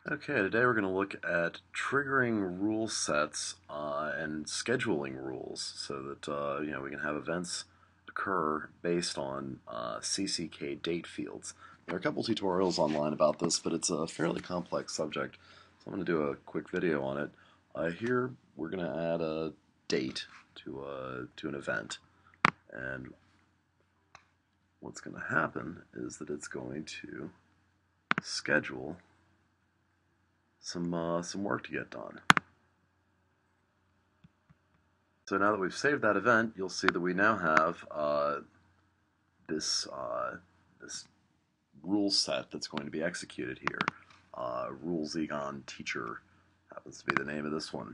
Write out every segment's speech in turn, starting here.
Okay, today we're going to look at triggering rule sets and scheduling rules so that we can have events occur based on CCK date fields. There are a couple tutorials online about this, but it's a fairly complex subject, so I'm going to do a quick video on it. Here we're going to add a date to an event, and what's going to happen is that it's going to schedule some work to get done. So now that we've saved that event, you'll see that we now have this rule set that's going to be executed here. Rules Egon Teacher happens to be the name of this one.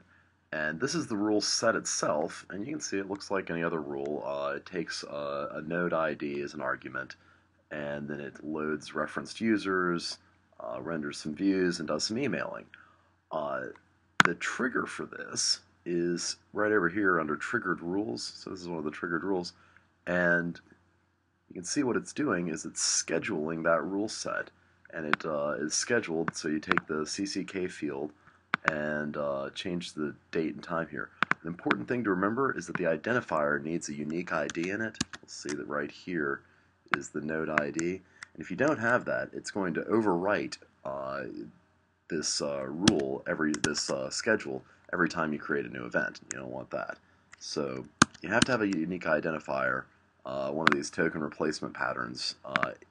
And this is the rule set itself, and you can see it looks like any other rule. It takes a node ID as an argument, and then it loads referenced users, renders some views, and does some emailing. The trigger for this is right over here under triggered rules. So this is one of the triggered rules, and you can see what it's doing is it's scheduling that rule set, and it is scheduled. So you take the CCK field and change the date and time here. The important thing to remember is that the identifier needs a unique ID in it. We'll see that right here is the node ID, and if you don't have that, it's going to overwrite this schedule every time you create a new event. You don't want that. So you have to have a unique identifier, one of these token replacement patterns,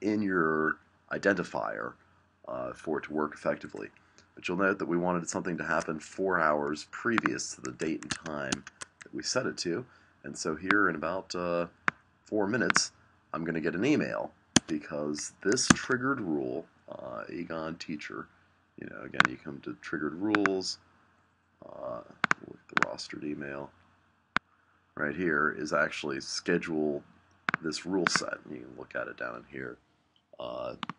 in your identifier for it to work effectively. But you'll note that we wanted something to happen 4 hours previous to the date and time that we set it to. And so here in about 4 minutes, I'm going to get an email because this triggered rule, Egon Teacher, again, you come to triggered rules, look at the rostered email. Right here is actually schedule this rule set. You can look at it down in here.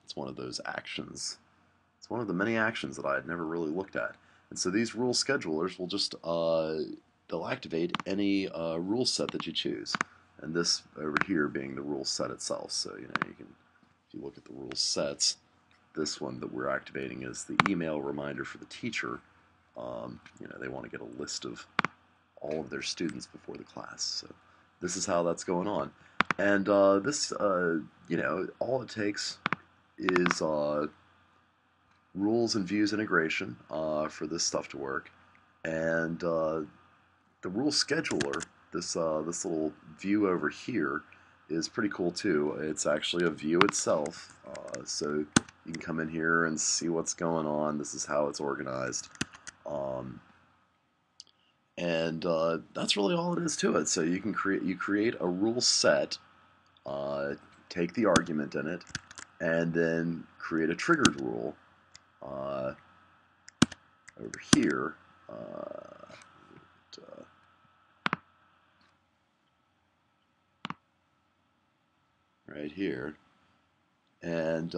It's one of those actions. It's one of the many actions that I had never really looked at. And so these rule schedulers will just, they'll activate any rule set that you choose. And this over here being the rule set itself. So, you can, if you look at the rule sets, this one that we're activating is the email reminder for the teacher. They want to get a list of all of their students before the class. So this is how that's going on. And this, all it takes is rules and views integration for this stuff to work. And the rule scheduler, this little view over here, is pretty cool too. It's actually a view itself, so you can come in here and see what's going on. This is how it's organized. That's really all it is to it. So you can create a rule set, take the argument in it, and then create a triggered rule over here. Right here, and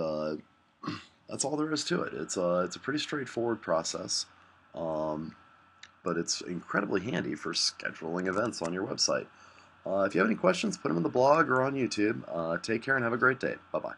that's all there is to it. It's a pretty straightforward process, but it's incredibly handy for scheduling events on your website. If you have any questions, put them in the blog or on YouTube. Take care and have a great day. Bye-bye.